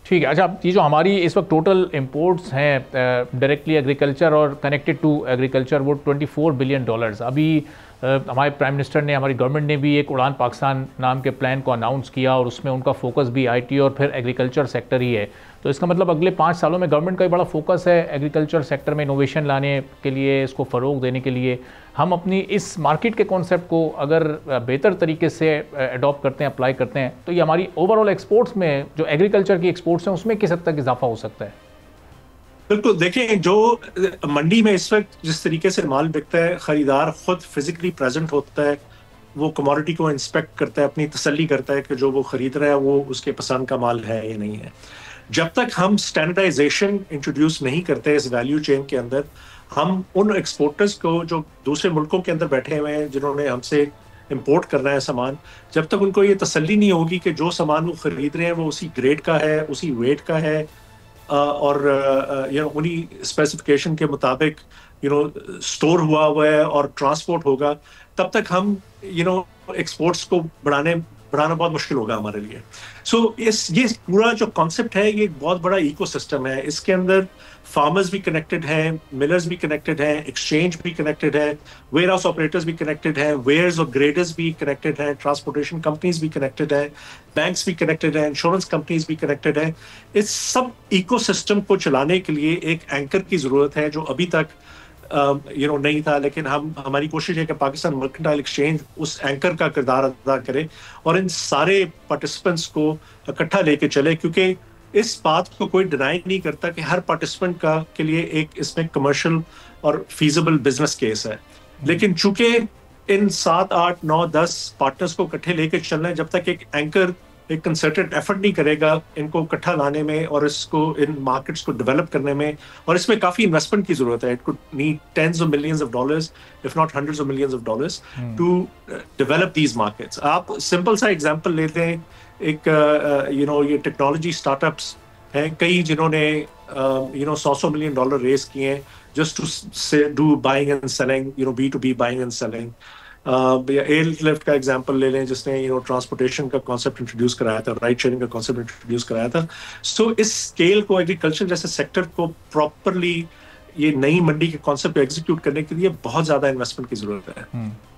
ठीक है। अच्छा, ये जो हमारी इस वक्त टोटल इंपोर्ट्स हैं डायरेक्टली एग्रीकल्चर और कनेक्टेड टू एग्रीकल्चर, वो $24 बिलियन। अभी हमारे प्राइम मिनिस्टर ने, हमारी गवर्नमेंट ने भी एक उड़ान पाकिस्तान नाम के प्लान को अनाउंस किया और उसमें उनका फोकस भी आईटी और फिर एग्रीकल्चर सेक्टर ही है। तो इसका मतलब अगले 5 सालों में गवर्नमेंट का भी बड़ा फोकस है एग्रीकल्चर सेक्टर में इनोवेशन लाने के लिए, इसको फ़रोग देने के लिए। हम अपनी इस मार्केट के कॉन्सेप्ट को अगर बेहतर तरीके से अडॉप्ट करते हैं, अप्लाई करते हैं, तो ये हमारी ओवरऑल एक्सपोर्ट्स में, जो एग्रीकल्चर की एक्सपोर्ट्स हैं, उसमें किस हद तक इजाफा हो सकता है? बिल्कुल, देखें जो मंडी में इस वक्त जिस तरीके से माल बिकता है, खरीदार खुद फिजिकली प्रेजेंट होता है, वो कमोडिटी को इंस्पेक्ट करता है, अपनी तसल्ली करता है कि जो वो खरीद रहा है वो उसके पसंद का माल है या नहीं है। जब तक हम स्टैंडर्डाइजेशन इंट्रोड्यूस नहीं करते इस वैल्यू चेन के अंदर, हम उन एक्सपोर्टर्स को जो दूसरे मुल्कों के अंदर बैठे हुए हैं, जिन्होंने हमसे इंपोर्ट करना है सामान, जब तक उनको ये तसल्ली नहीं होगी कि जो सामान वो खरीद रहे हैं वो उसी ग्रेड का है, उसी वेट का है, और उन्हीं स्पेसिफिकेशन के मुताबिक स्टोर हुआ है और ट्रांसपोर्ट होगा, तब तक हम एक्सपोर्ट्स को बढ़ाना बहुत मुश्किल होगा हमारे लिए। ये पूरा जो कॉन्सेप्ट है, ये एक बहुत बड़ा इकोसिस्टम है। इसके अंदर फार्मर्स भी कनेक्टेड हैं, मिलर्स भी कनेक्टेड हैं, एक्सचेंज भी कनेक्टेड है, वेयर हाउस ऑपरेटर्स भी कनेक्टेड हैं, वेयर्स और ग्रेडर्स भी कनेक्टेड हैं, ट्रांसपोर्टेशन कंपनीज भी कनेक्टेड हैं, बैंक्स भी कनेक्टेड हैं, इंश्योरेंस कंपनीज भी कनेक्टेड हैं। इस सब इकोसिस्टम को चलाने के लिए एक एंकर की जरूरत है, जो अभी तक नहीं था। लेकिन हमारी कोशिश है कि पाकिस्तान मर्केंटाइल एक्सचेंज उस एंकर का किरदार अदा करे और इन सारे पार्टिसिपेंट्स को इकट्ठा लेके चले, क्योंकि इस बात को कोई डिनाई नहीं करता कि हर पार्टिसिपेंट का के लिए एक इसमें कमर्शियल और फीजिबल बिजनेस केस है। लेकिन चूंकि इन 7, 8, 9, 10 पार्टनर्स को इकट्ठे लेके चलना है, जब तक एक एंकर एक कंसर्टेड एफर्ट नहीं करेगा इनको इकट्ठा लाने में और इसको इन मार्केट्स को डेवलप करने में, और इसमें काफी इन्वेस्टमेंट की जरूरत है। It could need tens of millions of dollars, if not hundreds of millions of dollars to develop these markets. आप सिंपल सा एग्जांपल लेते हैं, एक ये टेक्नोलॉजी स्टार्टअप्स हैं कई, जिन्होंने 100 मिलियन डॉलर रेस किए हैं just to do buying and selling, B2B buying and selling. या एयरलिफ्ट का एग्जांपल ले लें, जिसने ट्रांसपोर्टेशन का कॉन्सेप्ट इंट्रोड्यूस कराया था, राइड शेयरिंग का कॉन्सेप्ट इंट्रोड्यूस कराया था। सो इस स्केल को, एग्रीकल्चर जैसे सेक्टर को प्रॉपरली ये नई मंडी के कॉन्सेप्ट को एग्जीक्यूट करने के लिए बहुत ज्यादा इन्वेस्टमेंट की जरूरत है।